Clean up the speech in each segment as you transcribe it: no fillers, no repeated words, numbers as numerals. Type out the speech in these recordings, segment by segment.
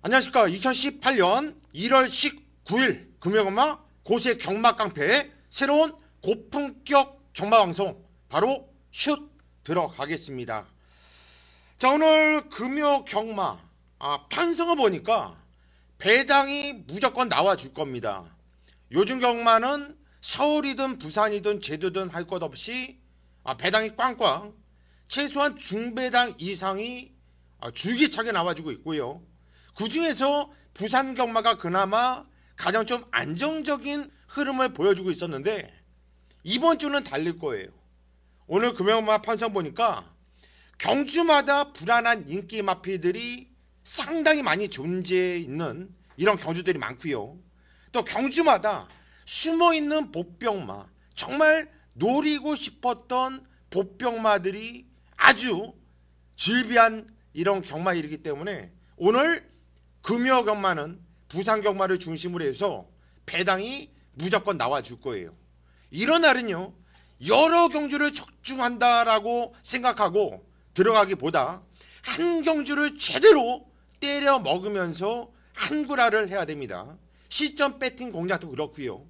안녕하십니까. 2018년 1월 19일 금요일마 고수의 경마 깡패 새로운 고품격 경마 방송 바로 슛 들어가겠습니다. 자, 오늘 금요 경마 편성을 보니까 배당이 무조건 나와줄 겁니다. 요즘 경마는 서울이든 부산이든 제주든 할 것 없이 배당이 꽝꽝 최소한 중배당 이상이 줄기차게 나와주고 있고요. 그 중에서 부산 경마가 그나마 가장 좀 안정적인 흐름을 보여주고 있었는데 이번 주는 달릴 거예요. 오늘 금요일마 편성 보니까 경주마다 불안한 인기 마피들이 상당히 많이 존재해 있는 이런 경주들이 많고요. 또 경주마다 숨어있는 보병마, 정말 노리고 싶었던 보병마들이 아주 질비한 이런 경마일이기 때문에 오늘 금요 경마는 부산 경마를 중심으로 해서 배당이 무조건 나와줄 거예요. 이런 날은요, 여러 경주를 적중한다라고 생각하고 들어가기보다 한 경주를 제대로 때려 먹으면서 한구라를 해야 됩니다. 시점 배팅 공략도 그렇고요.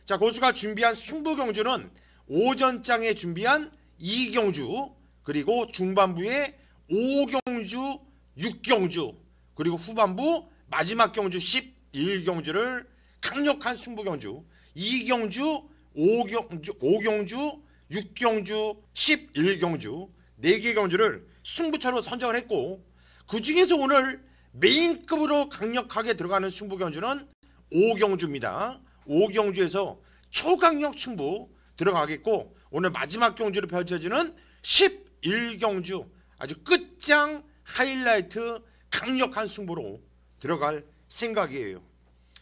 자, 고수가 준비한 승부 경주는 오전장에 준비한 2경주, 그리고 중반부에 5경주, 6경주, 그리고 후반부 마지막 경주 11경주를 강력한 승부 경주 2경주, 5경주, 6경주, 11경주 4개 경주를 승부처로 선정을 했고, 그 중에서 오늘 메인급으로 강력하게 들어가는 승부 경주는 5경주입니다. 5경주에서 초강력 승부 들어가겠고, 오늘 마지막 경주로 펼쳐지는 11경주 아주 끝장 하이라이트 강력한 승부로 들어갈 생각이에요.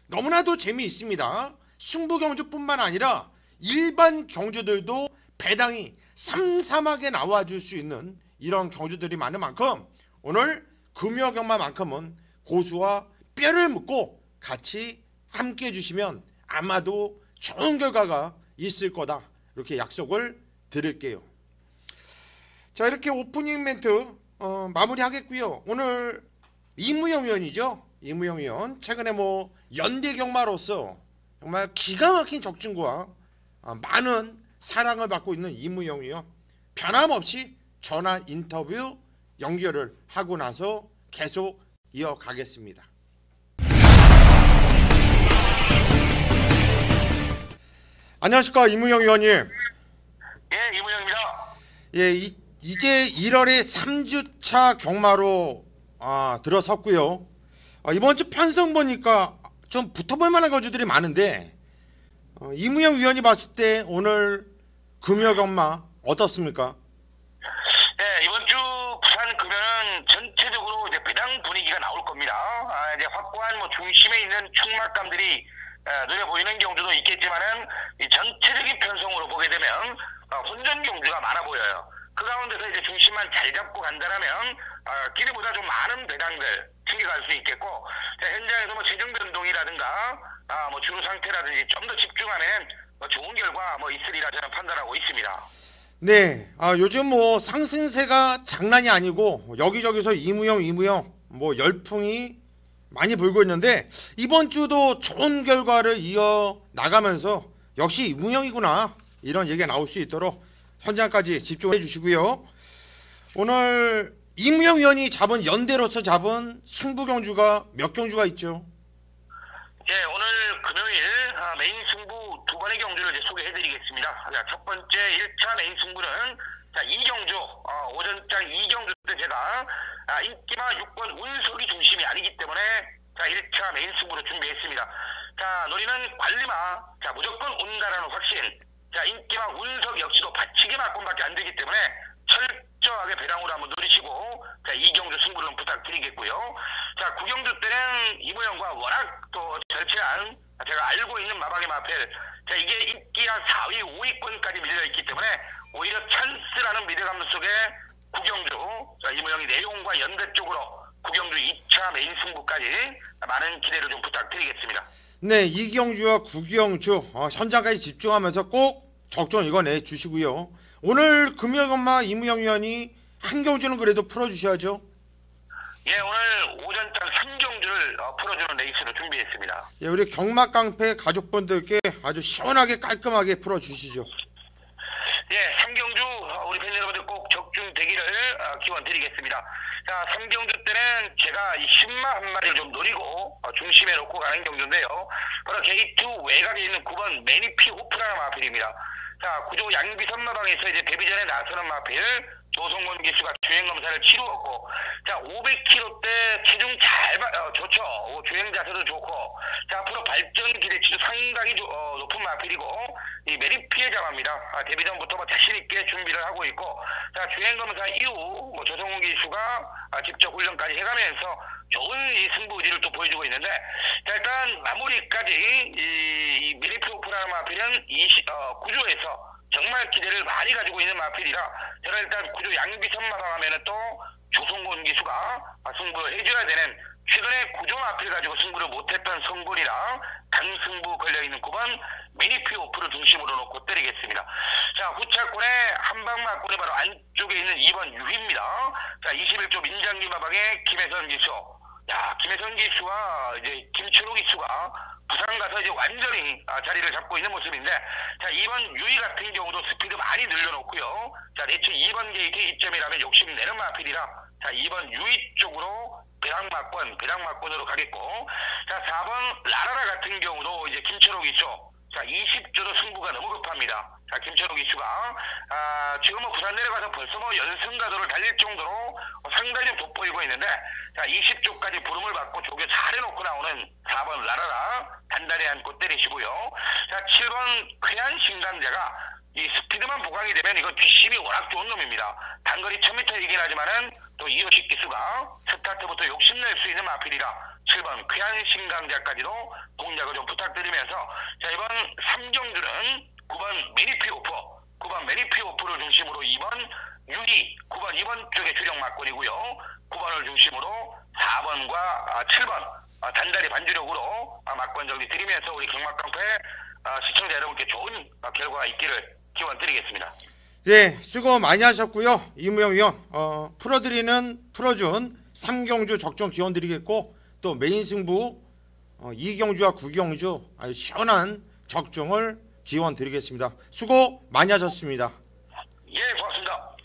너무나도 재미있습니다. 승부 경주뿐만 아니라 일반 경주들도 배당이 삼삼하게 나와줄 수 있는 이런 경주들이 많은 만큼 오늘 금요 경마만큼은 고수와 뼈를 묻고 같이 함께 해주시면 아마도 좋은 결과가 있을 거다, 이렇게 약속을 드릴게요. 자, 이렇게 오프닝 멘트 마무리하겠고요. 오늘 이무영 의원이죠. 이무영 의원 최근에 연대 경마로서 정말 기가 막힌 적중과 많은 사랑을 받고 있는 이무영 의원, 변함없이 전화 인터뷰 연결을 하고 나서 계속 이어가겠습니다. 안녕하십니까, 이무영 의원님. 예, 이무영입니다. 예, 이제 1월에 3주차 경마로 들어섰고요. 이번 주 편성 보니까 좀 붙어볼 만한 경주들이 많은데 이무영 위원이 봤을 때 오늘 금요 경마 어떻습니까? 네, 이번 주 부산 금요는 전체적으로 이제 배당 분위기가 나올 겁니다. 이제 확고한 중심에 있는 충막감들이 눈에 보이는 경주도 있겠지만은 이 전체적인 편성으로 보게 되면 혼전 경주가 많아 보여요. 그 가운데서 이제 중심만 잘 잡고 간다라면 길이보다 좀 많은 배당들 챙겨갈 수 있겠고, 현장에서 재정 변동이라든가 주로 상태라든지 좀 더 집중하면 좋은 결과 있으리라 저는 판단하고 있습니다. 네, 요즘 상승세가 장난이 아니고 여기저기서 이무영 열풍이 많이 불고 있는데 이번 주도 좋은 결과를 이어 나가면서 역시 이무영이구나, 이런 얘기가 나올 수 있도록 현장까지 집중해 주시고요. 오늘 이무영 의원이 잡은 연대로서 잡은 승부 경주가 몇 경주가 있죠? 예, 오늘 금요일 메인 승부 두 번의 경주를 이제 소개해드리겠습니다. 자, 첫 번째 1차 메인 승부는 2경주, 오전장 2경주 때 제가 인기마 6번 운석이 중심이 아니기 때문에 1차 메인 승부로 준비했습니다. 자, 노리는 관리마, 무조건 온다라는 확신. 인기마 운석 역시도 받치기 맞건밖에 안 되기 때문에 철저하게 배당으로 한번 누리시고 2경주 승부를 부탁드리겠고요. 자, 9경주 때는 이모영과 워낙 또 절체한 제가 알고 있는 마방의 마펠, 이게 인기 한 4위, 5위권까지 밀려있기 때문에 오히려 찬스라는 미래감 속에 9경주, 이모영이 내용과 연대 쪽으로 9경주 2차 메인 승부까지 많은 기대를 좀 부탁드리겠습니다. 네, 2경주와 9경주 현장까지 집중하면서 꼭 적정 이거 내주시고요. 오늘 금요 경마 이무영 위원이 한 경주는 그래도 풀어주셔야죠. 예, 오늘 오전장 3경주를 풀어주는 레이스로 준비했습니다. 예, 우리 경마깡패 가족분들께 아주 시원하게 깔끔하게 풀어주시죠. 예, 3경주 우리 팬 여러분들 꼭 적중되기를 기원드리겠습니다. 자, 3경주 때는 제가 이 10마 한 마리를 좀 노리고 중심에 놓고 가는 경주인데요. 바로 게이트 외곽에 있는 9번 매니피 호프라는 마필입니다. 자, 구조 양비선마방에서 이제 데뷔전에 나서는 마필 조성곤 기수가 주행검사를 치루었고, 자, 500km 체중 좋죠. 주행 자세도 좋고, 자, 앞으로 발전 기대치도 상당히 높은 마필이고, 이 메리피의 자마입니다. 데뷔전부터 자신있게 준비를 하고 있고, 자, 주행검사 이후 조성곤 기수가 직접 훈련까지 해가면서 좋은 이 승부 의지를 또 보여주고 있는데, 자, 일단 마무리까지 이 메리피 오프라는 마필은 구조에서 정말 기대를 많이 가지고 있는 마필이라 저는 일단 구조 양비선마방 하면은 또 조성곤 기수가 승부를 해줘야 되는, 최근에 구조 마필 가지고 승부를 못했던 성골이랑 강승부 걸려있는 9번 미니피 오프를 중심으로 놓고 때리겠습니다. 자, 후차권의 한방마권이 바로 안쪽에 있는 2번 유희입니다. 자, 21조 민장기 마방의 김혜선 기수. 야, 김혜선 기수와 이제 김철호 기수가 부산 가서 이제 완전히 자리를 잡고 있는 모습인데, 자, 2번 유희 같은 경우도 스피드 많이 늘려놓고요. 자, 대체 2번 게이트 입점이라면 욕심내는 마필이라, 자, 2번 유희 쪽으로 배당마권으로 가겠고, 자, 4번 라라라 같은 경우도 이제 김철호 기수. 자, 20조도 승부가 너무 급합니다. 자, 김철호 기수가 지금 부산 내려가서 벌써 연승 가도를 달릴 정도로 상당히 좀 돋보이고 있는데, 자, 20조까지 부름을 받고 조교 잘 해놓고 나오는 4번 라라라 단단히 안고 때리시고요. 자, 7번 쾌한 신강자가 이 스피드만 보강이 되면 이거 뒷심이 워낙 좋은 놈입니다. 단거리 1000m이긴 하지만은 또 이호식 기수가 스타트부터 욕심낼 수 있는 마필이라 7번 쾌한 신강자까지도 공략을 좀 부탁드리면서, 자, 이번 3경주는 9번 매니피 오프를 중심으로 2번 유리, 9번 2번 쪽에 주력 막권이고요. 9번을 중심으로 4번과 7번 단다리 반주력으로 막권 정리 드리면서 우리 경마깡패 시청자 여러분께 좋은 결과가 있기를 기원드리겠습니다. 네, 수고 많이 하셨고요. 이무영 위원 풀어준 3경주 적중 기원 드리겠고, 또 메인 승부 2경주와 9경주 아주 시원한 적중을 기원 드리겠습니다. 수고 많이 하셨습니다. 예, 고맙습니다.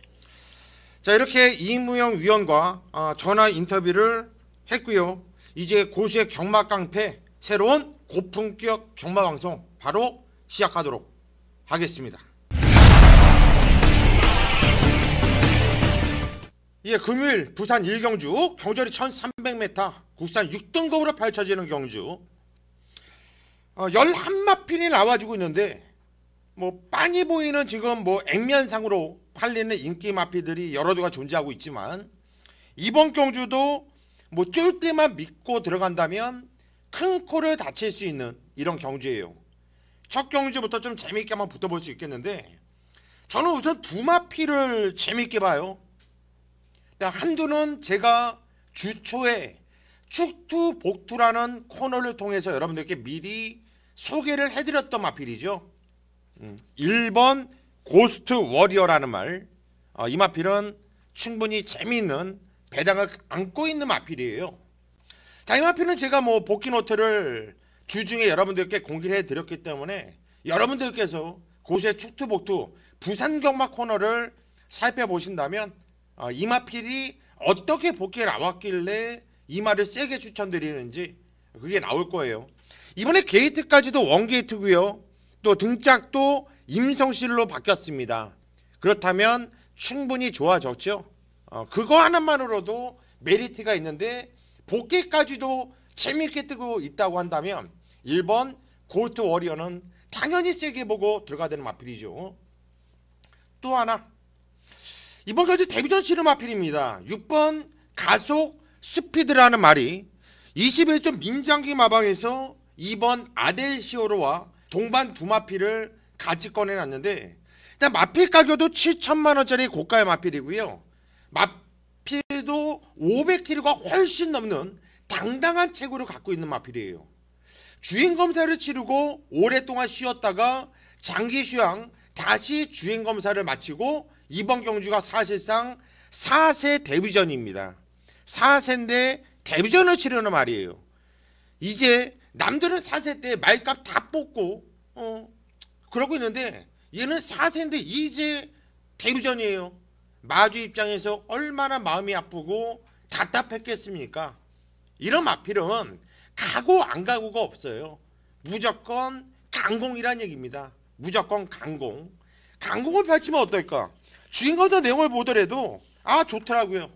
자, 이렇게 이무영 위원과 전화 인터뷰를 했고요. 이제 고수의 경마깡패 새로운 고품격 경마방송 바로 시작하도록 하겠습니다. 예, 금요일 부산 1경주 경절이 1300m 국산 6등급으로 펼쳐지는 경주 11마필이 나와주고 있는데, 빤히 보이는 지금 액면상으로 팔리는 인기 마필들이 여러 개가 존재하고 있지만, 이번 경주도 쫄 때만 믿고 들어간다면 큰 코를 다칠 수 있는 이런 경주예요. 첫 경주부터 좀 재미있게 한번 붙어볼 수 있겠는데, 저는 우선 두 마필을 재미있게 봐요. 한두는 제가 주초에 축투 복투라는 코너를 통해서 여러분들께 미리 소개를 해드렸던 마필이죠. 1번 고스트 워리어라는 말, 이 마필은 충분히 재미있는 배당을 안고 있는 마필이에요. 자, 이 마필은 제가 복귀 노트를 주중에 여러분들께 공개를 해드렸기 때문에 여러분들께서 고수의 축투 복투 부산 경마 코너를 살펴보신다면 이 마필이 어떻게 복귀에 나왔길래 이 말을 세게 추천드리는지 그게 나올 거예요. 이번에 게이트까지도 원게이트고요. 또 등짝도 임성실로 바뀌었습니다. 그렇다면 충분히 좋아졌죠. 그거 하나만으로도 메리트가 있는데, 복귀까지도 재미있게 뜨고 있다고 한다면 1번 고스트 워리어는 당연히 세게 보고 들어가야 되는 마필이죠. 또 하나, 이번 경주 데뷔전 치르 마필입니다. 6번 가속 스피드라는 말이 21점 민장기 마방에서 2번 아델시오로와 동반 두 마필을 같이 꺼내놨는데, 일단 마필 가격도 7천만원짜리 고가의 마필이고요. 마필도 500kg가 훨씬 넘는 당당한 체구를 갖고 있는 마필이에요. 주행검사를 치르고 오랫동안 쉬었다가 장기 휴양, 다시 주행검사를 마치고 이번 경주가 사실상 4세 데뷔전입니다. 4세인데 데뷔전을 치르는 말이에요. 이제 남들은 4세 때 말값 다 뽑고 그러고 있는데 얘는 4세인데 이제 데뷔전이에요. 마주 입장에서 얼마나 마음이 아프고 답답했겠습니까? 이런 마필은 가고 안 가고가 없어요. 무조건 강공이란 얘기입니다. 무조건 강공. 강공을 펼치면 어떨까? 주인공의 내용을 보더라도 좋더라고요.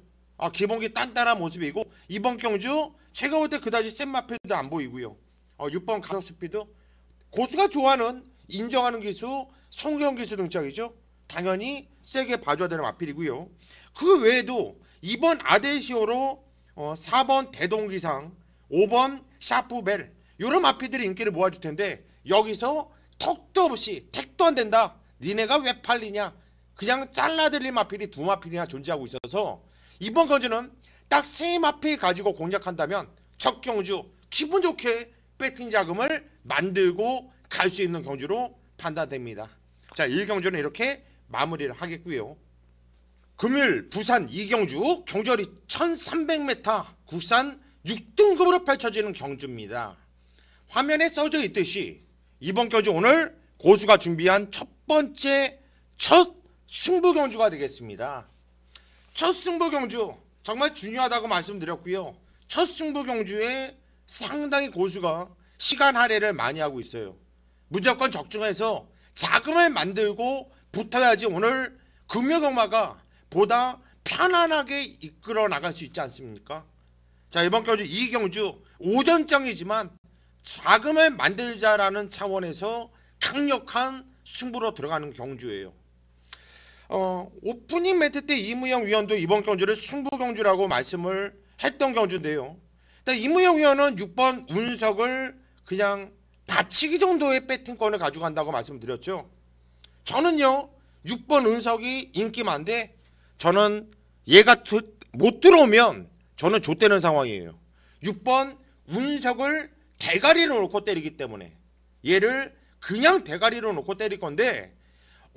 기본기 단단한 모습이고 이번 경주 제가 볼 때 그다지 센 마필도 안 보이고요. 6번 가속 스피드 고수가 좋아하는 인정하는 기수 송경 기수 등짝이죠. 당연히 세게 봐줘야 되는 마필이고요. 그 외에도 2번 아데시오로 4번 대동기상 5번 샤프벨 이런 마필들이 인기를 모아줄 텐데 여기서 턱도 없이 택도 안 된다. 니네가 왜 팔리냐. 그냥 잘라드릴 마필이 두 마필이나 존재하고 있어서 이번 경주는 딱 세 마필 가지고 공략한다면 첫 경주 기분 좋게 배팅 자금을 만들고 갈 수 있는 경주로 판단됩니다. 자, 1경주는 이렇게 마무리를 하겠고요. 금요일 부산 2경주 경주거리 1300m 국산 6등급으로 펼쳐지는 경주입니다. 화면에 써져 있듯이 이번 경주 오늘 고수가 준비한 첫 번째 첫 승부 경주가 되겠습니다. 첫 승부 경주 정말 중요하다고 말씀드렸고요. 첫 승부 경주에 상당히 고수가 시간 할애를 많이 하고 있어요. 무조건 적중해서 자금을 만들고 붙어야지 오늘 금요경마가 보다 편안하게 이끌어 나갈 수 있지 않습니까? 자, 이번 경주 2경주 오전장이지만 자금을 만들자라는 차원에서 강력한 승부로 들어가는 경주예요. 오프닝 멘트 때 이무영 위원도 이번 경주를 승부 경주라고 말씀을 했던 경주인데요. 이무영 위원은 6번 운석을 그냥 받치기 정도의 배팅권을 가져간다고 말씀드렸죠. 저는요 6번 운석이 인기 많은데 저는 얘가 못 들어오면 저는 좆되는 상황이에요. 6번 운석을 대가리로 놓고 때리기 때문에 얘를 그냥 대가리로 놓고 때릴 건데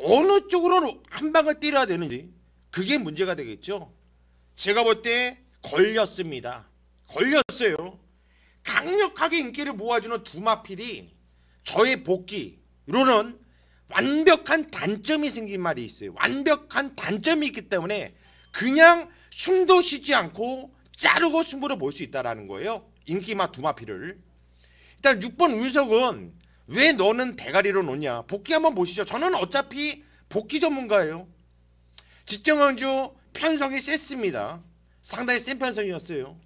어느 쪽으로 한 방을 때려야 되는지 그게 문제가 되겠죠. 제가 볼 때 걸렸습니다. 걸렸어요. 강력하게 인기를 모아주는 두 마필이 저의 복귀로는 완벽한 단점이 생긴 말이 있어요. 완벽한 단점이 있기 때문에 그냥 숨도 쉬지 않고 자르고 승부를 볼 수 있다는 거예요. 인기마 두 마필을. 일단 6번 운석은 왜 너는 대가리로 놓냐. 복귀 한번 보시죠. 저는 어차피 복귀 전문가예요. 직정항주 편성이 셌습니다. 상당히 센 편성이었어요.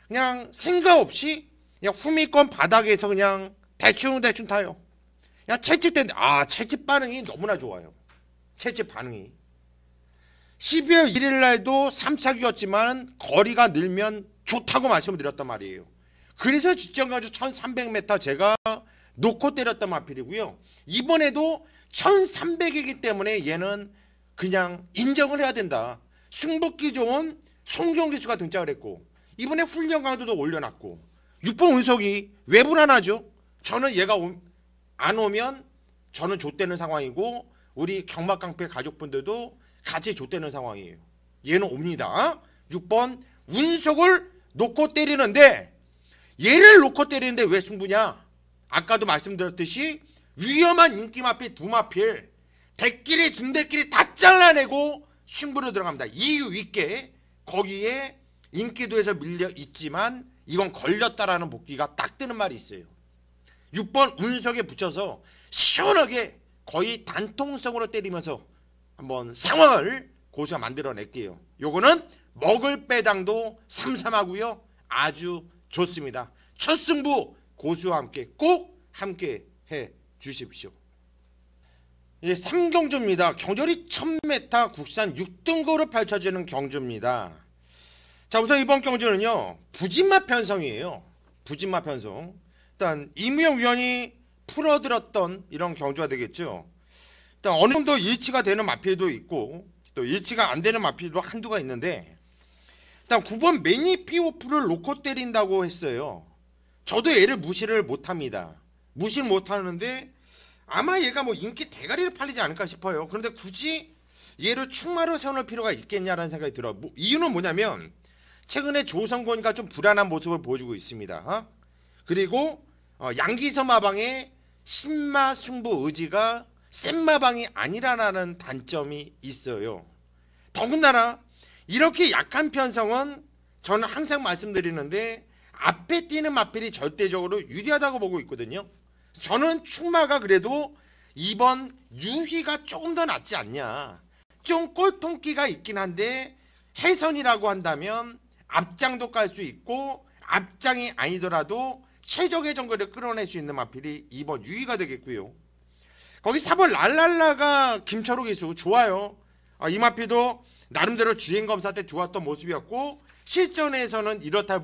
그냥 생각 없이 그냥 후미권 바닥에서 그냥 대충 타요. 그냥 채찍 때인데 채찍 반응이 너무나 좋아요. 채찍 반응이 12월 1일 날도 3차기였지만 거리가 늘면 좋다고 말씀을 드렸단 말이에요. 그래서 직전까지 1300m 제가 놓고 때렸던 마필이고요. 이번에도 1300이기 때문에 얘는 그냥 인정을 해야 된다. 승복기 좋은 송경기수가 등장을 했고 이번에 훈련 강도도 올려놨고 6번 운석이 왜 불안하죠? 저는 얘가 안 오면 저는 좆되는 상황이고 우리 경막깡패 가족분들도 같이 좆되는 상황이에요. 얘는 옵니다. 6번 운석을 놓고 때리는데 얘를 놓고 때리는데 왜 승부냐? 아까도 말씀드렸듯이 위험한 인기 마필 두 마필 대끼리 중대끼리 다 잘라내고 승부로 들어갑니다. 이유 있게 거기에 인기도에서 밀려 있지만 이건 걸렸다라는 복귀가 딱 뜨는 말이 있어요. 6번 운석에 붙여서 시원하게 거의 단통성으로 때리면서 한번 상황을 고수가 만들어낼게요. 요거는 먹을 배당도 삼삼하고요. 아주 좋습니다. 첫 승부 고수와 함께 꼭 함께 해 주십시오. 이제 3경주입니다. 경주거리 1000m 국산 6등급으로 펼쳐지는 경주입니다. 자, 우선 이번 경주는요 부진마 편성이에요. 부진마 편성. 일단 이무영 위원이 풀어들었던 이런 경주가 되겠죠. 일단 어느 정도 일치가 되는 마필도 있고 또 일치가 안 되는 마필도 한두가 있는데 일단 9번 매니피오프를 놓고 때린다고 했어요. 저도 얘를 무시를 못합니다. 무시를 못하는데 아마 얘가 뭐 인기 대가리를 팔리지 않을까 싶어요. 그런데 굳이 얘를 충마로 세워놓을 필요가 있겠냐라는 생각이 들어요. 이유는 뭐냐면 최근에 조성권이가 좀 불안한 모습을 보여주고 있습니다. 그리고 양기서 마방의 신마 승부 의지가 센 마방이 아니라는 단점이 있어요. 더군다나 이렇게 약한 편성은 저는 항상 말씀드리는데 앞에 뛰는 마필이 절대적으로 유리하다고 보고 있거든요. 저는 충마가 그래도 이번 유희가 조금 더 낫지 않냐. 좀 꼴통기가 있긴 한데 해선이라고 한다면 앞장도 깔 수 있고 앞장이 아니더라도 최적의 정거를 끌어낼 수 있는 마필이 이번 유희가 되겠고요. 거기 4번 랄랄라가 김철호 기수 좋아요. 이 마필도 나름대로 주행검사 때 좋았던 모습이었고 실전에서는 이렇다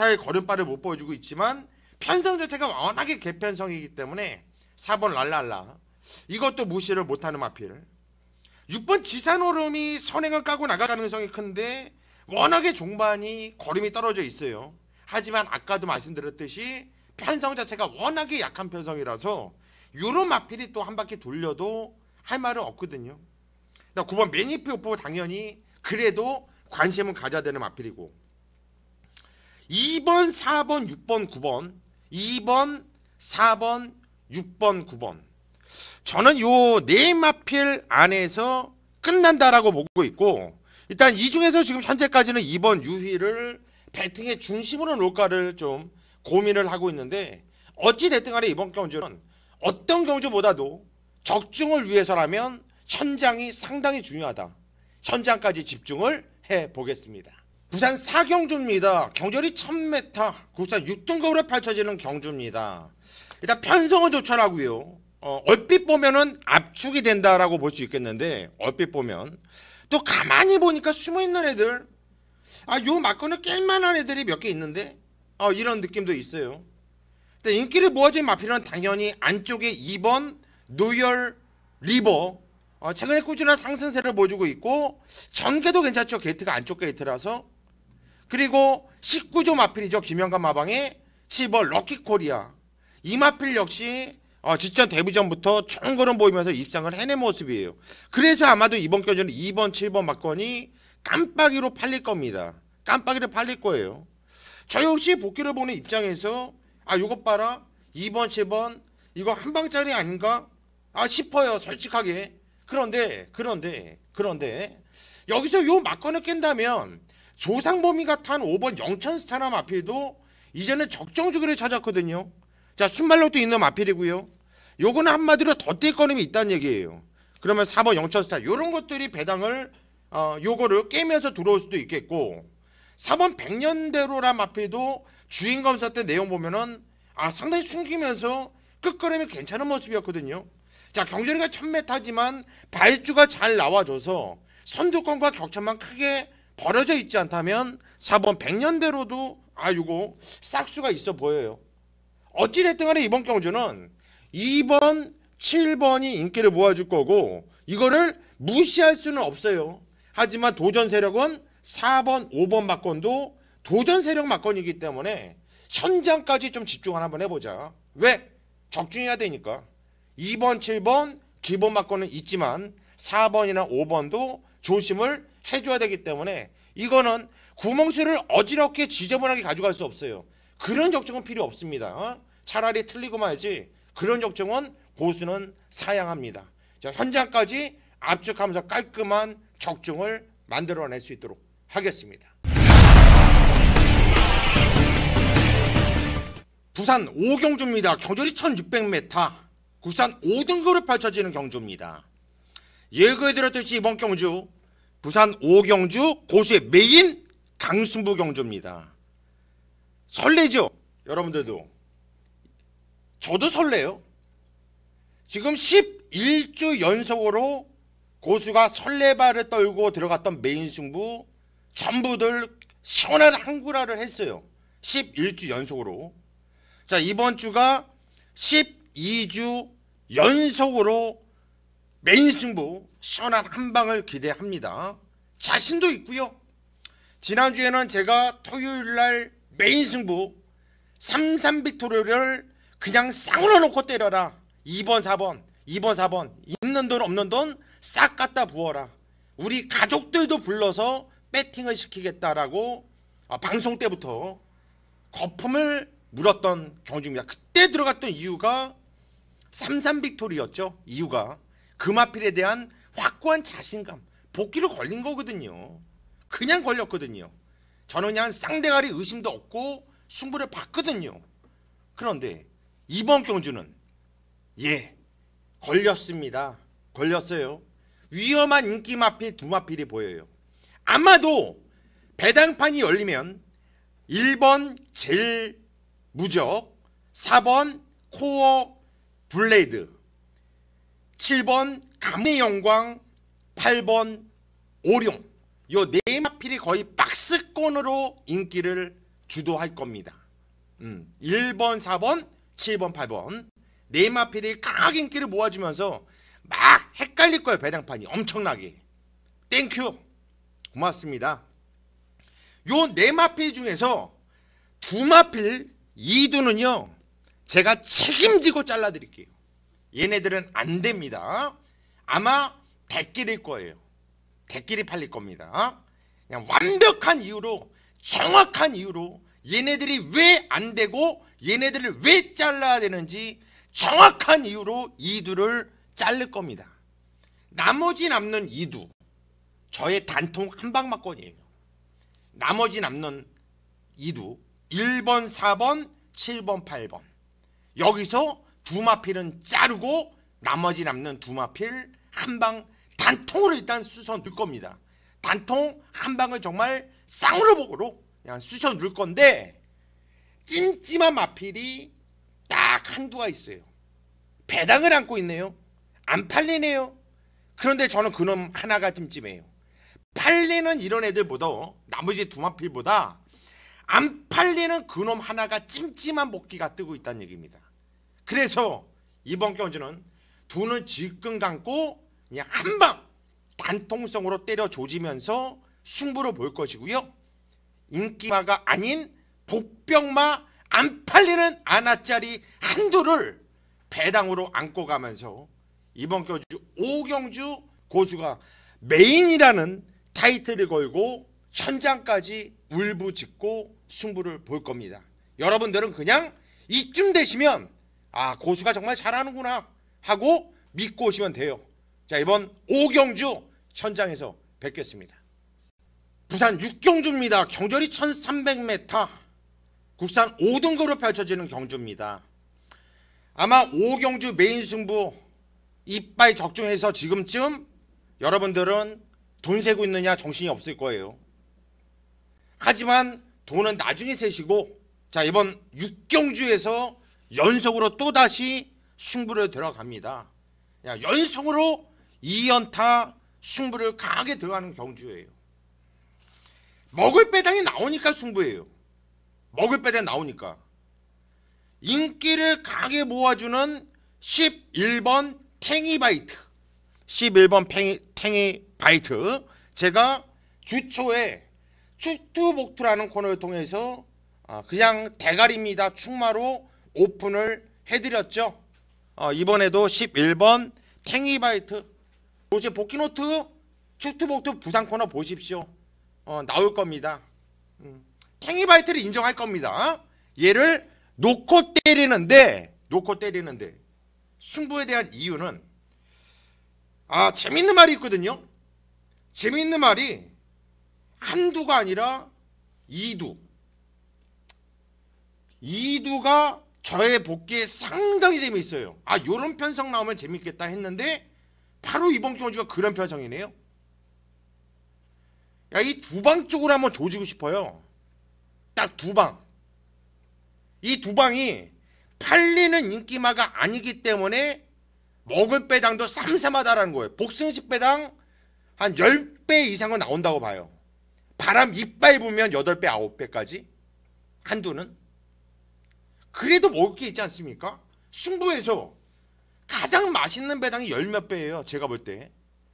할 걸음발을 못 보여주고 있지만 편성 자체가 워낙에 개편성이기 때문에 4번 랄랄라 이것도 무시를 못하는 마필. 6번 지산오름이 선행을 까고 나갈 가능성이 큰데 워낙에 종반이 걸음이 떨어져 있어요. 하지만 아까도 말씀드렸듯이 편성 자체가 워낙에 약한 편성이라서 요런 마필이 또 한 바퀴 돌려도 할 말은 없거든요. 9번 매니피 오프 당연히 그래도 관심은 가져야 되는 마필이고 2번, 4번, 6번, 9번 2번, 4번, 6번, 9번 저는 요 네 마필 안에서 끝난다라고 보고 있고 일단 이 중에서 지금 현재까지는 2번 유희를 배팅의 중심으로 놓을까를 좀 고민을 하고 있는데 어찌 됐든 간에 이번 경주는 어떤 경주보다도 적중을 위해서라면 현장이 상당히 중요하다. 현장까지 집중을 해보겠습니다. 부산 4경주입니다. 경절이 1000m, 국산 6등급으로 펼쳐지는 경주입니다. 일단 편성은 좋더라고요. 얼핏 보면은 압축이 된다라고 볼 수 있겠는데 얼핏 보면 또 가만히 보니까 숨어있는 애들 요 막건을 깰만한 애들이 몇 개 있는데 이런 느낌도 있어요. 인기를 모아준 마필은 당연히 안쪽에 2번 노열 리버 최근에 꾸준한 상승세를 보여주고 있고 전개도 괜찮죠. 게이트가 안쪽 게이트라서. 그리고 19조 마필이죠. 김영관 마방의 7번 럭키코리아 이 마필 역시 직전 데뷔전부터 좋은 걸음 보이면서 입상을 해낸 모습이에요. 그래서 아마도 이번 경주는 2번 7번 막건이 깜빡이로 팔릴 겁니다. 깜빡이로 팔릴 거예요. 저 역시 복귀를 보는 입장에서 요것 봐라 2번 7번 이거 한 방짜리 아닌가 싶어요. 솔직하게. 그런데 여기서 요 막건을 깬다면 조상범위가 탄 5번 영천스타나 마필도 이제는 적정 주기를 찾았거든요. 자 순발력도 있는 마필이고요. 요거는 한마디로 더 뛸 거림이 있다는 얘기예요. 그러면 4번 영천스타 요런 것들이 배당을 요거를 깨면서 들어올 수도 있겠고 4번 백년대로라 마필도 주인검사 때 내용 보면은 상당히 숨기면서 끝걸음이 괜찮은 모습이었거든요. 자 경주리가 1000m지만 발주가 잘 나와줘서 선두권과 격차만 크게 벌어져 있지 않다면 4번 백년대로도 요거 싹수가 있어 보여요. 어찌됐든 간에 이번 경주는 2번 7번이 인기를 모아줄 거고 이거를 무시할 수는 없어요. 하지만 도전 세력은 4번 5번 막건도 도전 세력 막건이기 때문에 현장까지 좀 집중을 한번 해보자. 왜? 적중해야 되니까. 2번 7번 기본 막건은 있지만 4번이나 5번도 조심을 해줘야 되기 때문에 이거는 구멍수를 어지럽게 지저분하게 가져갈 수 없어요. 그런 적중은 필요 없습니다. 차라리 틀리고 말지 그런 적중은 고수는 사양합니다. 자, 현장까지 압축하면서 깔끔한 적중을 만들어낼 수 있도록 하겠습니다. 부산 5경주입니다. 경절이 1600m 국산 5등급으로 펼쳐지는 경주입니다. 예고해드렸듯이 이번 경주 부산 5경주 고수의 메인 강승부 경주입니다. 설레죠? 여러분들도. 저도 설레요. 지금 11주 연속으로 고수가 설레발을 떨고 들어갔던 메인 승부 전부들 시원한 한구라를 했어요. 11주 연속으로. 자 이번 주가 12주 연속으로 메인 승부 시원한 한방을 기대합니다. 자신도 있고요. 지난주에는 제가 토요일날 메인 승부 3-3빅토리를 그냥 쌍으로 놓고 때려라. 2번 4번 있는 돈 없는 돈 싹 갖다 부어라. 우리 가족들도 불러서 배팅을 시키겠다라고 방송 때부터 거품을 물었던 경주입니다. 그때 들어갔던 이유가 삼삼빅토리였죠. 이유가 금화필에 대한 확고한 자신감, 복귀를 걸린 거거든요. 그냥 걸렸거든요. 저는 그냥 쌍대가리 의심도 없고 승부를 봤거든요. 그런데 이번 경주는 걸렸습니다. 걸렸어요. 위험한 인기 마필 두 마필이 보여요. 아마도 배당판이 열리면 1번 젤 무적, 4번 코어 블레이드, 7번 감의 영광, 8번 오룡, 요 네 마필이 거의 박스권으로 인기를 주도할 겁니다. 1번, 4번, 7번, 8번 네 마필이 강하게 인기를 모아주면서 막 헷갈릴 거예요. 배당판이 엄청나게. 땡큐, 고맙습니다. 요 네 마필 중에서 두 마필 2두는요 제가 책임지고 잘라드릴게요. 얘네들은 안 됩니다. 아마 대끼릴 거예요. 대끼리 팔릴 겁니다. 그냥 완벽한 이유로, 정확한 이유로 얘네들이 왜 안 되고 얘네들을 왜 잘라야 되는지 정확한 이유로 2두를 자를 겁니다. 나머지 남는 2두 저의 단통 한방막권이에요. 나머지 남는 2두 1번, 4번, 7번, 8번 여기서 두 마필은 자르고 나머지 남는 두 마필 한방 단통으로 일단 쑤셔 넣을 겁니다. 단통 한방을 정말 쌍으로복으로 그냥 쑤셔 넣을 건데 찜찜한 마필이 딱 한두가 있어요. 배당을 안고 있네요. 안 팔리네요. 그런데 저는 그놈 하나가 찜찜해요. 팔리는 이런 애들보다 나머지 두 마필보다 안 팔리는 그놈 하나가 찜찜한 복기가 뜨고 있다는 얘기입니다. 그래서 이번 경주는 두는 질끈 감고 그냥 한방 단통성으로 때려 조지면서 승부를 볼 것이고요. 인기마가 아닌 복병마 안 팔리는 아나짜리 한두를 배당으로 안고 가면서 이번 경주 5경주 고수가 메인이라는 타이틀을 걸고 현장까지 울부짖고 승부를 볼 겁니다. 여러분들은 그냥 이쯤 되시면 고수가 정말 잘하는구나 하고 믿고 오시면 돼요. 자, 이번 5경주 현장에서 뵙겠습니다. 부산 6경주입니다. 경절이 1300m, 국산 5등급으로 펼쳐지는 경주입니다. 아마 5경주 메인 승부 이빨 적중해서 지금쯤 여러분들은 돈 세고 있느냐 정신이 없을 거예요. 하지만 돈은 나중에 세시고, 자, 이번 6경주에서 연속으로 또다시 승부를 들어갑니다. 연속으로 2연타 승부를 강하게 들어가는 경주예요. 먹을 배당이 나오니까 승부예요. 먹을 배당이 나오니까. 인기를 강하게 모아주는 11번 탱이바이트, 11번 탱이바이트, 제가 주초에 축투복투라는 코너를 통해서 그냥 대가리입니다 충마로 오픈을 해드렸죠. 이번에도 11번 탱이바이트, 요새 복귀노트 축투복투 부산 코너 보십시오. 나올 겁니다. 탱이바이트를 인정할 겁니다. 얘를 놓고 때리는데 승부에 대한 이유는 재밌는 말이 있거든요. 재밌는 말이 한두가 아니라 이두가 저의 복귀에 상당히 재미있어요. 요런 편성 나오면 재밌겠다 했는데 바로 이번 경주가 그런 편성이네요. 이 두 방 쪽으로 한번 조지고 싶어요. 딱 두 방. 이 두 방이 팔리는 인기마가 아니기 때문에 먹을 배당도 쌈쌈하다라는 거예요. 복승식 배당 한 10배 이상은 나온다고 봐요. 바람 이빨 불면 8배, 9배까지. 한두는. 그래도 먹을 게 있지 않습니까? 승부에서 가장 맛있는 배당이 10몇 배예요. 제가 볼 때.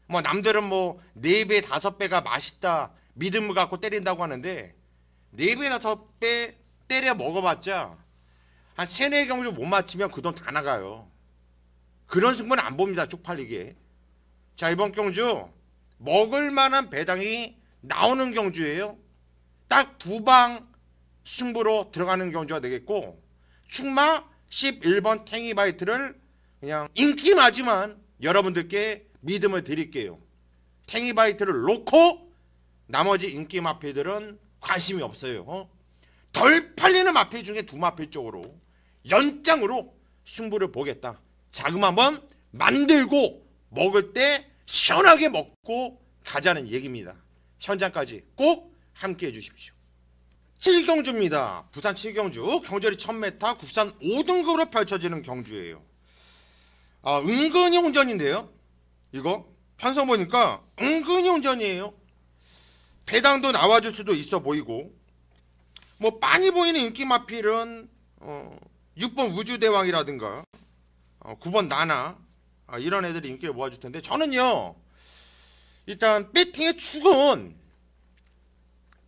남들은 4배, 5배가 맛있다 믿음을 갖고 때린다고 하는데 4배, 5배 때려 먹어봤자 한 3, 4경주 못 맞히면 그 돈 다 나가요. 그런 승부는 안 봅니다. 쪽팔리게. 자, 이번 경주 먹을 만한 배당이 나오는 경주예요. 딱 두 방 승부로 들어가는 경주가 되겠고, 축마 11번 탱이바이트를 그냥 인기마지만 여러분들께 믿음을 드릴게요. 탱이바이트를 놓고 나머지 인기 마필들은 관심이 없어요. 덜 팔리는 마필 중에 두 마필 쪽으로 연장으로 승부를 보겠다. 자금 한번 만들고 먹을 때 시원하게 먹고 가자는 얘기입니다. 현장까지 꼭 함께 해주십시오. 7경주입니다. 부산 7경주 경절이 1000m 국산 5등급으로 펼쳐지는 경주예요. 은근히 운전인데요. 이거 편성 보니까 은근히 운전이에요. 배당도 나와줄 수도 있어 보이고, 뭐 빤히 보이는 인기 마필은 6번 우주대왕이라든가 9번 나나 이런 애들이 인기를 모아줄 텐데, 저는요 일단 배팅의 축은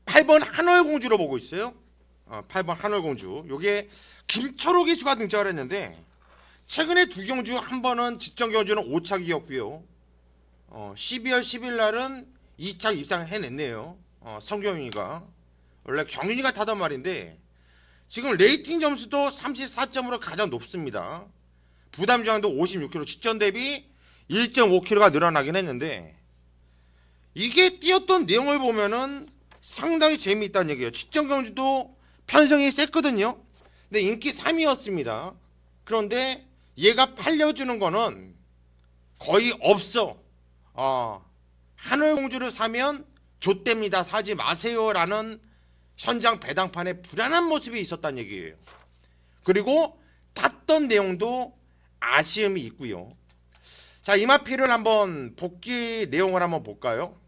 8번 한월공주로 보고 있어요. 8번 한월공주. 요게 김철호 기수가 등장을 했는데, 최근에 두 경주, 한 번은 직전 경주는 5착이었고요. 12월 10일 날은 2착 입상해냈네요. 성경윤이가. 원래 경윤이가 타던 말인데 지금 레이팅 점수도 34점으로 가장 높습니다. 부담 저항도 56kg, 직전 대비 1.5kg가 늘어나긴 했는데, 이게 뛰었던 내용을 보면은 상당히 재미있다는 얘기예요. 직전 경주도 편성이 셌거든요. 근데 인기 3위였습니다. 그런데 얘가 팔려주는 거는 거의 없어. 한월공주를 사면 좆됩니다, 사지 마세요라는 현장 배당판에 불안한 모습이 있었다는 얘기예요. 그리고 탔던 내용도 아쉬움이 있고요. 자, 이마필을 한번 복귀 내용을 한번 볼까요?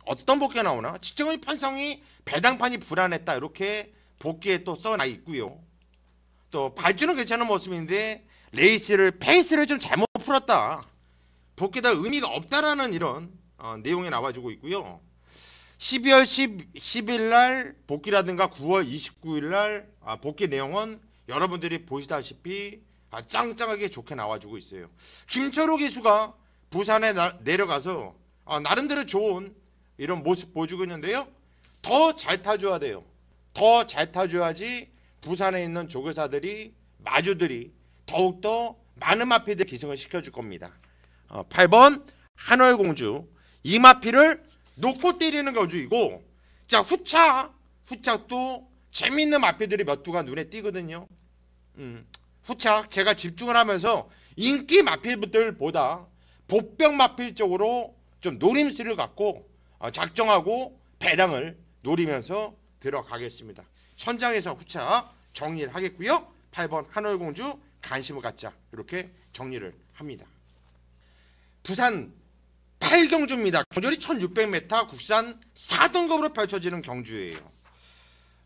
어떤 복귀가 나오나? 직전의 편성이 배당판이 불안했다, 이렇게 복귀에 또 써놔 있고요. 또 발주는 괜찮은 모습인데 페이스를 좀 잘못 풀었다, 복귀다 의미가 없다라는 이런 내용이 나와주고 있고요. 12월 10일 날 복귀라든가 9월 29일 날 복귀 내용은 여러분들이 보시다시피 짱짱하게 좋게 나와주고 있어요. 김철호 기수가 부산에 내려가서 나름대로 좋은 이런 모습 보여주고 있는데요. 더 잘 타줘야 돼요. 더 잘 타줘야지 부산에 있는 조교사들이, 마주들이 더욱더 많은 마필들 기승을 시켜줄 겁니다. 8번 한월공주, 이 마필을 놓고 때리는 경주이고, 자, 후착도 재밌는 마필들이 몇 두가 눈에 띄거든요. 후착 제가 집중을 하면서 인기 마필들보다 보병 마필 쪽으로 좀 노림수를 갖고 작정하고 배당을 노리면서 들어가겠습니다. 현장에서 후착 정리를 하겠고요. 8번 한월공주 관심을 갖자, 이렇게 정리를 합니다. 부산 8경주입니다. 경절이 1600m 국산 4등급으로 펼쳐지는 경주예요.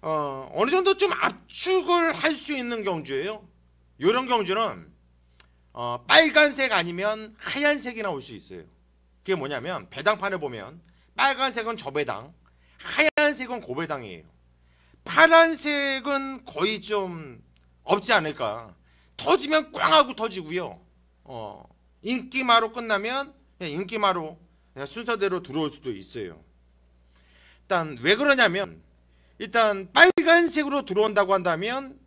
어느 정도 좀 압축을 할 수 있는 경주예요. 이런 경주는 빨간색 아니면 하얀색이 나올 수 있어요. 그게 뭐냐면, 배당판을 보면 빨간색은 저배당, 하얀색은 고배당이에요. 파란색은 거의 좀 없지 않을까. 터지면 꽝 하고 터지고요. 인기마로 끝나면 그냥 인기마로 그냥 순서대로 들어올 수도 있어요. 일단 왜 그러냐면, 일단 빨간색으로 들어온다고 한다면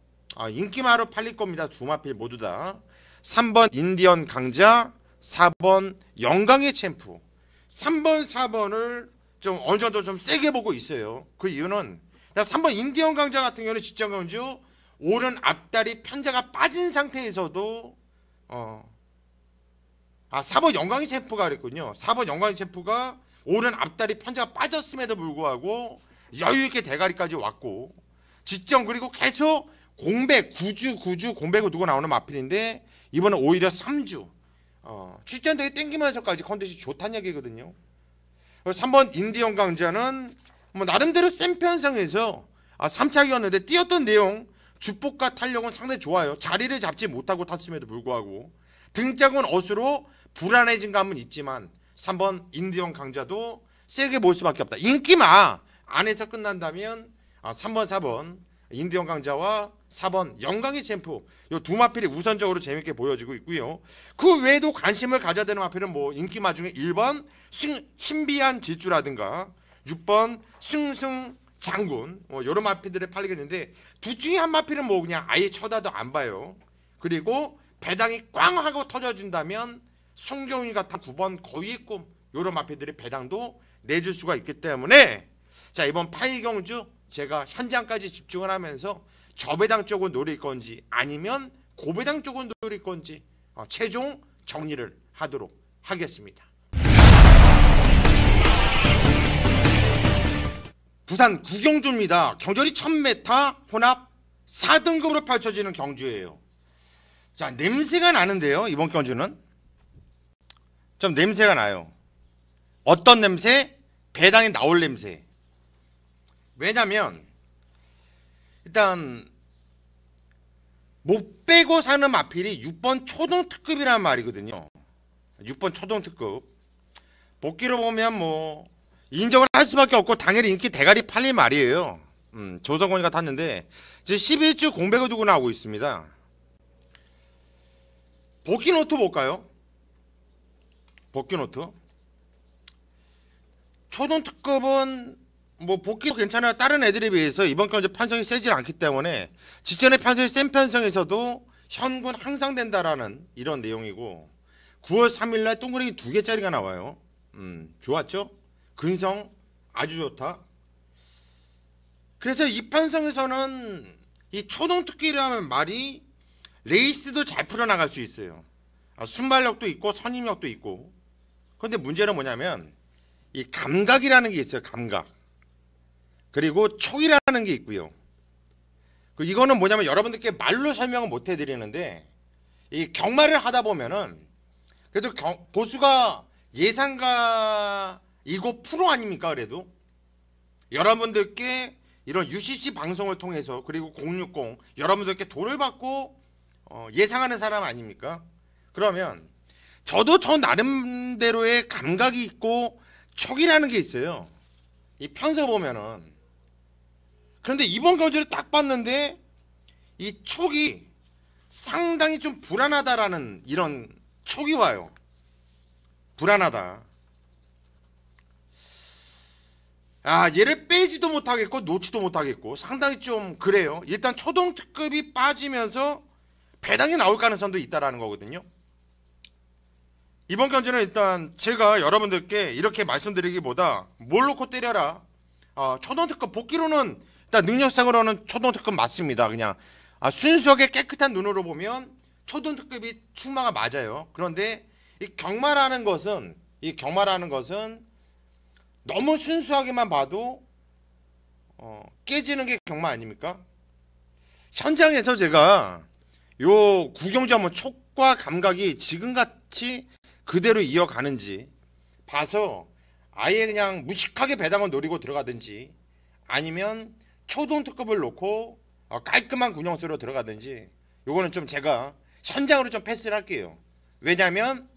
인기마로 팔릴 겁니다. 두 마필 모두 다. 3번 인디언 강자, 4번 영광의 챔프. 3번 4번을 좀 어느 정도 좀 세게 보고 있어요. 그 이유는 3번 인디언 강자 같은 경우는 직전 경주 오른 앞다리 편자가 빠진 상태에서도 4번 영광의 챔프가 그랬군요. 4번 영광의 챔프가 오른 앞다리 편자가 빠졌음에도 불구하고 여유있게 대가리까지 왔고, 직전 그리고 계속 공백, 구주 공백을 두고 나오는 마필인데, 이번엔 오히려 3주 출전되게 땡기면서까지 컨디션이 좋다는 얘기거든요. 3번 인디언 강자는 뭐 나름대로 센 편성에서 3착이었는데 뛰었던 내용, 주폭과 탄력은 상당히 좋아요. 자리를 잡지 못하고 탔음에도 불구하고 등짝은 어수로 불안해진 감은 있지만 3번 인디언 강자도 세게 볼 수밖에 없다. 인기마 안에서 끝난다면 3번 4번 인디언 강자와 4번 영광의 챔프, 이 두 마필이 우선적으로 재밌게 보여지고 있고요. 그 외에도 관심을 가져야 되는 마필은 뭐 인기마 중에 1번 신비한 질주라든가 6번 승승 장군 이런 마필들을 팔리겠는데 둘 중에 한 마필은 뭐 그냥 아예 쳐다도 안 봐요. 그리고 배당이 꽝 하고 터져준다면 송정희 같은 9번 거위의 꿈 이런 마필들이 배당도 내줄 수가 있기 때문에 자 이번 파이경주 제가 현장까지 집중을 하면서 저배당 쪽을 노릴 건지 아니면 고배당 쪽을 노릴 건지 최종 정리를 하도록 하겠습니다. 부산 구경주입니다. 경절이 1000m 혼합 4등급으로 펼쳐지는 경주예요. 자, 냄새가 나는데요. 이번 경주는 좀 냄새가 나요. 어떤 냄새? 배당이 나올 냄새. 왜냐면 일단 못 빼고 사는 마필이 6번 초등특급이라는 말이거든요. 6번 초등특급. 복귀로 보면 뭐 인정을 할 수밖에 없고 당연히 인기 대가리 팔릴 말이에요. 조성권이가 탔는데 이제 11주 공백을 두고 나오고 있습니다. 복귀 노트 볼까요? 복귀 노트. 초등특급은 뭐 복귀도 괜찮아요. 다른 애들에 비해서 이번 경주 편성이 세지 않기 때문에 직전에 편성이 센 편성에서도 현군 항상 된다라는 이런 내용이고 9월 3일날 동그라미 2개짜리가 나와요. 좋았죠? 근성 아주 좋다. 그래서 이 편성에서는 이 초등특기라는 말이 레이스도 잘 풀어나갈 수 있어요. 순발력도 있고 선임력도 있고. 그런데 문제는 뭐냐면 이 감각이라는 게 있어요. 감각. 그리고 촉이라는 게 있고요. 이거는 뭐냐면 여러분들께 말로 설명을 못 해드리는데 이 경마를 하다 보면은 그래도 고수가 예상가이고 프로 아닙니까? 그래도 여러분들께 이런 UCC 방송을 통해서 그리고 060 여러분들께 돈을 받고 예상하는 사람 아닙니까? 그러면 저도 저 나름대로의 감각이 있고 촉이라는 게 있어요. 이 편서 보면은. 그런데 이번 경주를 딱 봤는데 이 촉이 상당히 좀 불안하다라는 이런 촉이 와요. 불안하다. 얘를 빼지도 못하겠고 놓지도 못하겠고 상당히 좀 그래요. 일단 초등특급이 빠지면서 배당이 나올 가능성도 있다라는 거거든요. 이번 경주는 일단 제가 여러분들께 이렇게 말씀드리기보다 뭘 놓고 때려라. 초등특급 복귀로는 일단 능력상으로는 초등특급 맞습니다. 그냥 순수하게 깨끗한 눈으로 보면 초등특급이 충마가 맞아요. 그런데 이 경마라는 것은 너무 순수하게만 봐도 깨지는 게 경마 아닙니까? 현장에서 제가 요 구경주 한번 촉과 감각이 지금같이 그대로 이어가는지 봐서 아예 그냥 무식하게 배당을 노리고 들어가든지 아니면 초등특급을 놓고 깔끔한 군용수로 들어가든지 요거는 좀 제가 현장으로 좀 패스를 할게요. 왜냐하면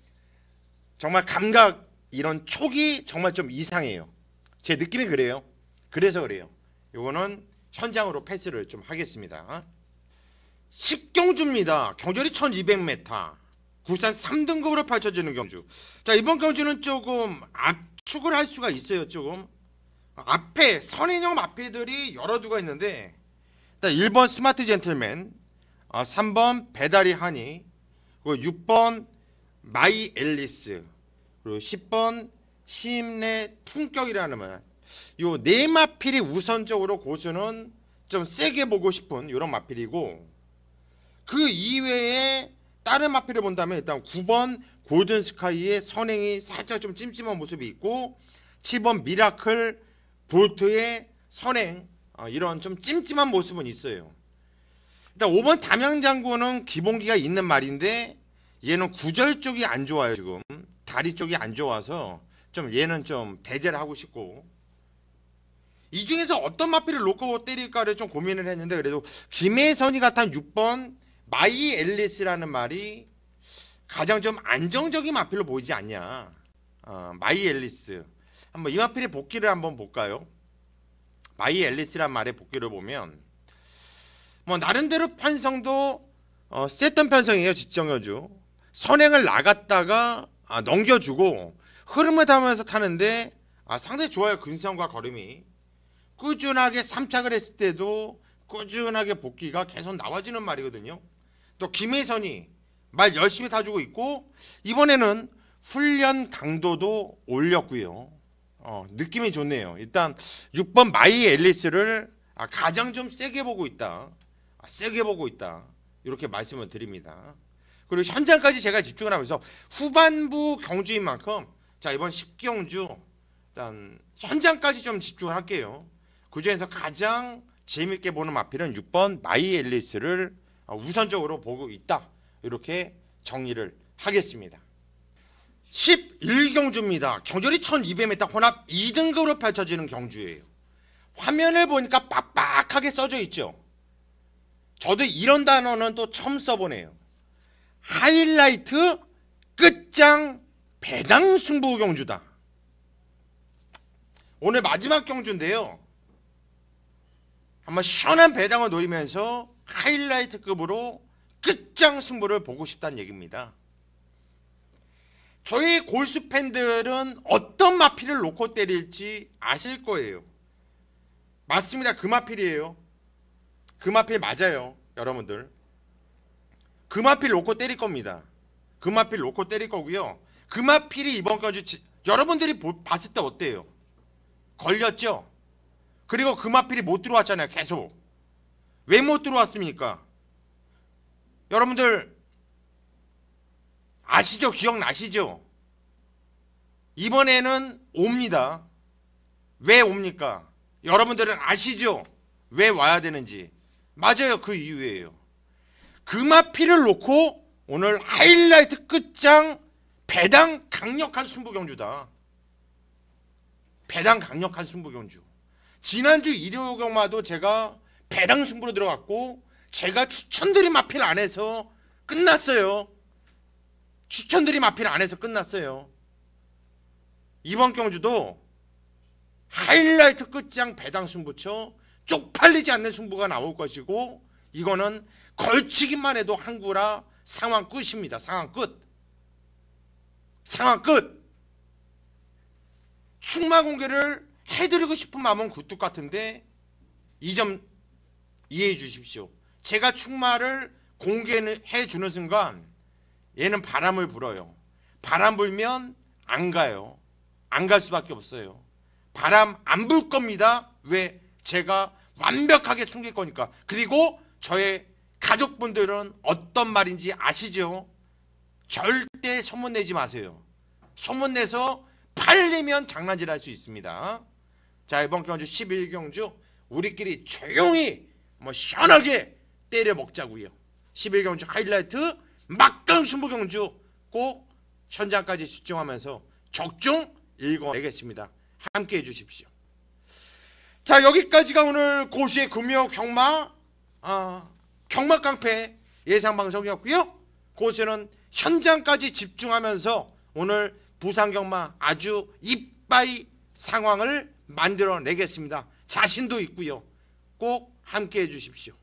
정말 감각 이런 촉이 정말 좀 이상해요. 제 느낌이 그래요. 그래서 그래요. 요거는 현장으로 패스를 좀 하겠습니다. 10경주입니다. 경절이 1200m. 굴산 3등급으로 펼쳐지는 경주. 자, 이번 경주는 조금 압축을 할 수가 있어요. 조금 앞에 선인형 마필들이 여러 두가 있는데 1번 스마트 젠틀맨, 3번 배다리 하니, 그리고 6번 마이 앨리스, 그리고 10번 시임내 품격이라는 말. 요 네 마필이 우선적으로 고수는 좀 세게 보고 싶은 이런 마필이고, 그 이외에 다른 마필을 본다면 일단 9번 골든 스카이의 선행이 살짝 좀 찜찜한 모습이 있고, 7번 미라클 볼트의 선행 이런 좀 찜찜한 모습은 있어요. 일단 5번 담양장군은 기본기가 있는 말인데 얘는 구절 쪽이 안 좋아요. 지금 다리 쪽이 안 좋아서 좀 얘는 좀 배제를 하고 싶고, 이 중에서 어떤 마필을 놓고 때릴까를 좀 고민을 했는데 그래도 김혜선이 같은 6번 마이 앨리스라는 말이 가장 좀 안정적인 마필로 보이지 않냐. 마이 앨리스 한번 이 마필의 복귀를 한번 볼까요? 마이 앨리스란 말의 복귀를 보면 뭐 나름대로 편성도 셌던 편성이에요. 직정여주 선행을 나갔다가 넘겨주고 흐름을 타면서 타는데 상당히 좋아요. 근성과 걸음이 꾸준하게 3착을 했을 때도 꾸준하게 복귀가 계속 나와지는 말이거든요. 또 김혜선이 말 열심히 타주고 있고 이번에는 훈련 강도도 올렸고요. 느낌이 좋네요. 일단 6번 마이 앨리스를 가장 좀 세게 보고 있다. 세게 보고 있다. 이렇게 말씀을 드립니다. 그리고 현장까지 제가 집중을 하면서 후반부 경주인 만큼 자 이번 10경주 일단 현장까지 좀 집중을 할게요. 그중에서 가장 재밌게 보는 마필은 6번 마이 앨리스를 우선적으로 보고 있다. 이렇게 정리를 하겠습니다. 11경주입니다. 경주리 1200m 혼합 2등급으로 펼쳐지는 경주예요. 화면을 보니까 빡빡하게 써져 있죠. 저도 이런 단어는 또 처음 써보네요. 하이라이트 끝장 배당 승부 경주다. 오늘 마지막 경주인데요. 한번 시원한 배당을 노리면서 하이라이트급으로 끝장 승부를 보고 싶다는 얘기입니다. 저희 골수 팬들은 어떤 마필을 놓고 때릴지 아실 거예요. 맞습니다. 그 마필이에요. 그 마필 맞아요. 여러분들. 그 마필 놓고 때릴 겁니다. 그 마필 놓고 때릴 거고요. 그 마필이 이번 경주 여러분들이 봤을 때 어때요? 걸렸죠? 그리고 그 마필이 못 들어왔잖아요. 계속. 왜 못 들어왔습니까? 여러분들 아시죠? 기억나시죠? 이번에는 옵니다. 왜 옵니까? 여러분들은 아시죠? 왜 와야 되는지. 맞아요. 그 이유예요. 금화피를 놓고 오늘 하이라이트 끝장 배당 강력한 승부경주다. 배당 강력한 승부경주. 지난주 일요 경마도 제가 배당 승부로 들어갔고 제가 추천드린 마필 안에서 끝났어요. 추천드린 마필 안에서 끝났어요. 이번 경주도 하이라이트 끝장 배당 승부처 쪽팔리지 않는 승부가 나올 것이고 이거는 걸치기만 해도 항구라 상황 끝입니다. 상황 끝. 상황 끝. 충마 공개를 해드리고 싶은 마음은 굴뚝 같은데 이 점 이해해 주십시오. 제가 충마를 공개해 주는 순간 얘는 바람을 불어요. 바람 불면 안 가요. 안 갈 수밖에 없어요. 바람 안 불 겁니다. 왜? 제가 완벽하게 숨길 거니까. 그리고 저의 가족분들은 어떤 말인지 아시죠? 절대 소문내지 마세요. 소문내서 팔리면 장난질 할 수 있습니다. 자, 이번 경주 11경주 우리끼리 조용히 시원하게 때려 먹자고요. 11경주 하이라이트 막강 승부경주 꼭 현장까지 집중하면서 적중 읽어내겠습니다. 함께해 주십시오. 자, 여기까지가 오늘 고수의 금요 경마 경마 깡패 예상 방송이었고요. 고수는 현장까지 집중하면서 오늘 부산 경마 아주 이빠이 상황을 만들어내겠습니다. 자신도 있고요. 꼭 함께해 주십시오.